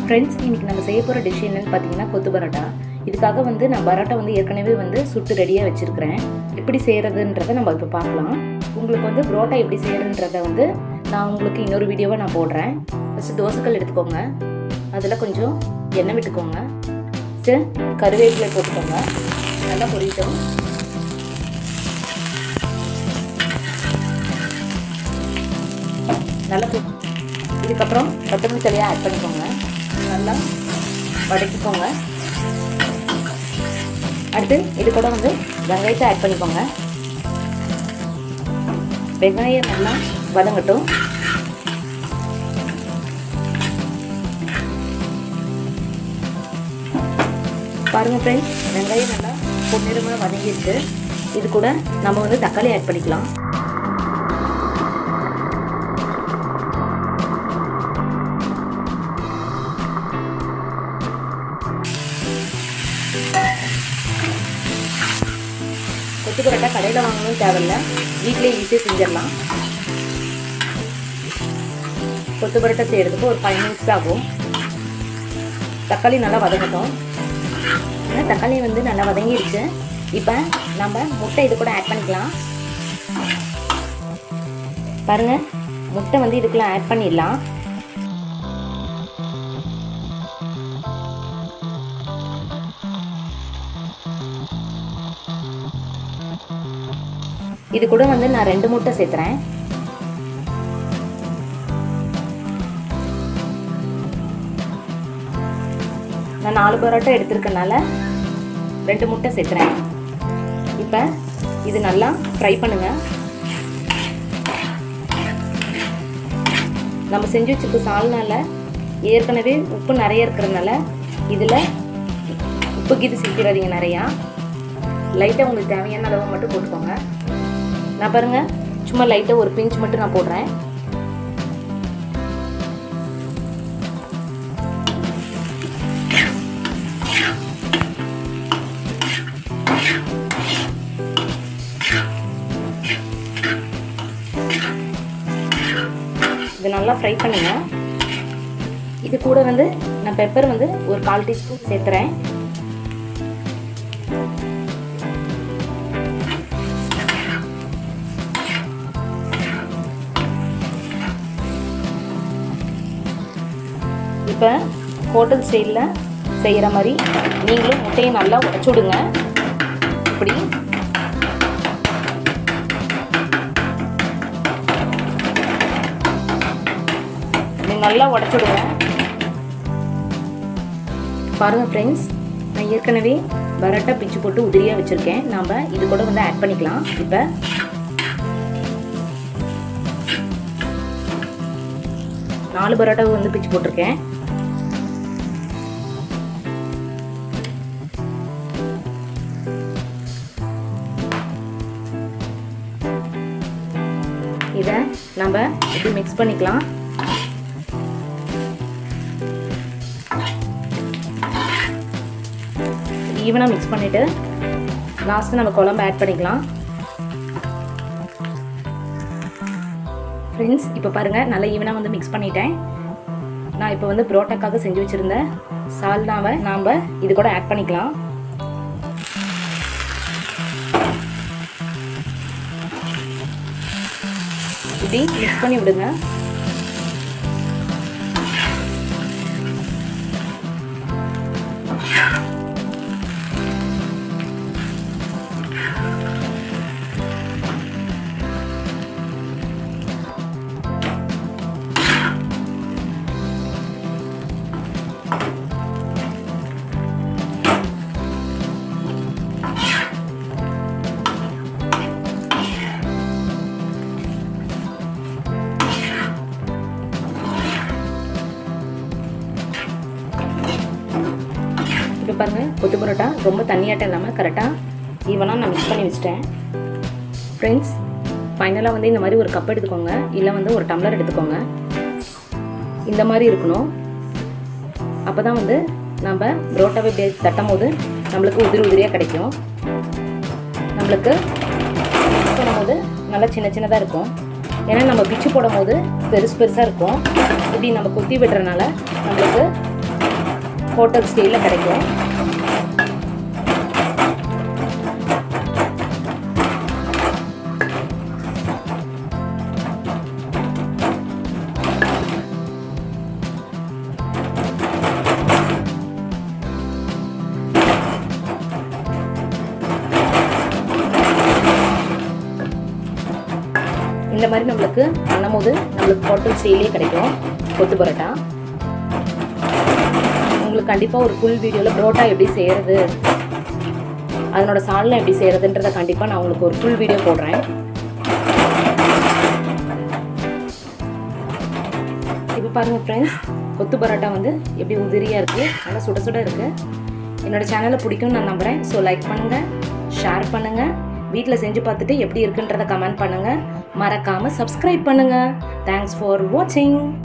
Friends, இன்றைக்கி நம்ம செய்ய போகிற டிஷ் என்னென்னு பார்த்தீங்கன்னா கொத்து பரோட்டா. இதுக்காக நான் பரோட்டா ஏற்கனவே சுட்டு ரெடியாக வச்சுருக்கிறேன். எப்படி செய்கிறதுன்றதை நம்ம இப்போ பார்க்கலாம். உங்களுக்கு பரோட்டா எப்படி செய்கிறதுன்றதை நான் உங்களுக்கு இன்னொரு வீடியோவை நான் போடுறேன். ஃபஸ்ட்டு தோசைக்கல் எடுத்துக்கோங்க. அதில் கொஞ்சம் எண்ணெய் விட்டுக்கோங்க. ஃபஸ்ட்டு கருவேப்பிலை போட்டுக்கோங்க. நல்லா பொரியட்டும். நல்லா இதுக்கப்புறம் கொத்தமல்லி தழையை ஆட் பண்ணிக்கோங்க. நல்லா வதக்கிக்கோங்க. அடுத்து இது கூட வெங்காயத்தை ஆட் பண்ணிக்கோங்க. வெங்காயம் நல்லா வதங்கட்டும். பாருங்கள் ஃப்ரெண்ட்ஸ், வெங்காயம் நல்லா பொன்னிறமாக வதங்கிடுச்சு. இது கூட நம்ம தக்காளி ஆட் பண்ணிக்கலாம். கொத்து பரோட்டா கடையில் வாங்கணும் தேவையில்லை, வீட்டிலே ஈஸியாக செஞ்சிடலாம். கொத்து பரோட்டா செய்கிறதுக்கு ஒரு 5 மினிட்ஸ் ஆகும். தக்காளி நல்லா வதங்கட்டும். தக்காளி நல்லா வதங்கிடுச்சு. இப்போ நம்ம முட்டை இது கூட ஆட் பண்ணிக்கலாம். பாருங்கள், முட்டை இதுக்குள்ள ஆட் பண்ணிடலாம். இது கூட நான் 2 முட்டை சேர்த்துறேன். நான் 4 பரோட்டா எடுத்துருக்கனால 2 முட்டை சேர்த்துறேன். இப்போ இது நல்லா ஃப்ரை பண்ணுங்க. நம்ம செஞ்சு வச்சுக்க சால்னால ஏற்கனவே உப்பு நிறைய இருக்கிறதுனால இதில் உப்பு கீது சேர்த்துறாதீங்க. நிறையா லைட்டாக உங்களுக்கு தேவையான அளவு மட்டும் போட்டுக்கோங்க. நான் பாருங்கள், சும்மா லைட்டாக ஒரு பிஞ்ச் மட்டும் நான் போடுறேன். இது நல்லா ஃப்ரை பண்ணுங்க. இது கூட நான் பெப்பர் ஒரு 1/4 டீஸ்பூன் சேர்த்துறேன். இப்போ ஹோட்டல் ஸ்டைலில் செய்கிற மாதிரி நீங்களும் முட்டையை நல்லா உடைச்சி விடுங்க. இப்படி நல்லா உடைச்சி விடுங்க. பாருங்கள் ஃப்ரெண்ட்ஸ், நான் ஏற்கனவே பரோட்டா பிச்சு போட்டு உதிரியாக வச்சுருக்கேன். நாம் இது கூட ஆட் பண்ணிக்கலாம். இப்போ நாலு பரோட்டாவை பிச்சு போட்டிருக்கேன். இதை நம்ம இப்படி மிக்ஸ் பண்ணிக்கலாம். ஈவனாக மிக்ஸ் பண்ணிவிட்டு லாஸ்ட்டு நம்ம குழம்பு ஆட் பண்ணிக்கலாம். ஃப்ரெண்ட்ஸ், இப்போ பாருங்கள், நல்லா ஈவனாக மிக்ஸ் பண்ணிட்டேன். நான் இப்போ பரோட்டாக்காக செஞ்சு வச்சுருந்த சால்னாவை நாம் இது கூட ஆட் பண்ணிக்கலாம். இப்படி மிக்ஸ் பண்ணி விடுங்க. இப்போ பாருங்கள், கொத்து பரோட்டா ரொம்ப தண்ணியாட்டம் இல்லாமல் கரெக்டாக ஈவனாக நான் மிக்ஸ் பண்ணி வச்சுட்டேன். ஃப்ரெண்ட்ஸ், ஃபைனலாக இந்த மாதிரி ஒரு கப் எடுத்துக்கோங்க, இல்லை ஒரு டம்ளர் எடுத்துக்கோங்க. இந்த மாதிரி இருக்கணும். அப்போ தான் நம்ம பரோட்டாவை இப்படியே தட்டும் போது நம்மளுக்கு உதிரியாக கிடைக்கும். நம்மளுக்கு மிக்ஸ் பண்ணும்போது நல்லா சின்ன சின்னதாக இருக்கும். ஏன்னா நம்ம பிச்சு போடும் போது பெருசாக இருக்கும். இப்படி நம்ம கொத்தி விடுறதுனால நம்மளுக்கு ஹோட்டல் ஸ்டைலில் கிடைக்கும். இந்த மாதிரி நம்மளுக்கு பண்ணும்போது நம்மளுக்கு ஹோட்டல் ஸ்டைலே கிடைக்கும் கொத்து பரோட்டா. உங்களுக்கு கண்டிப்பாக ஒரு ஃபுல் வீடியோவில் பரோட்டா எப்படி செய்கிறது, அதனோட சால்னா எப்படி செய்கிறதுன்றதை கண்டிப்பாக நான் உங்களுக்கு ஒரு ஃபுல் வீடியோ போடுறேன். இப்போ பாருங்கள் ஃப்ரெண்ட்ஸ், கொத்து பரோட்டா வந்து எப்படி உதிரியாக இருக்குது, நல்லா சுட சுட இருக்குது. என்னோடய சேனலை பிடிக்கும்னு நான் நம்புகிறேன். ஸோ லைக் பண்ணுங்கள், ஷேர் பண்ணுங்கள், வீட்டில் செஞ்சு பார்த்துட்டு எப்படி இருக்குன்றதை கமெண்ட் பண்ணுங்கள், மறக்காமல் சப்ஸ்கிரைப் பண்ணுங்கள். தேங்க்ஸ் ஃபார் வாட்சிங்.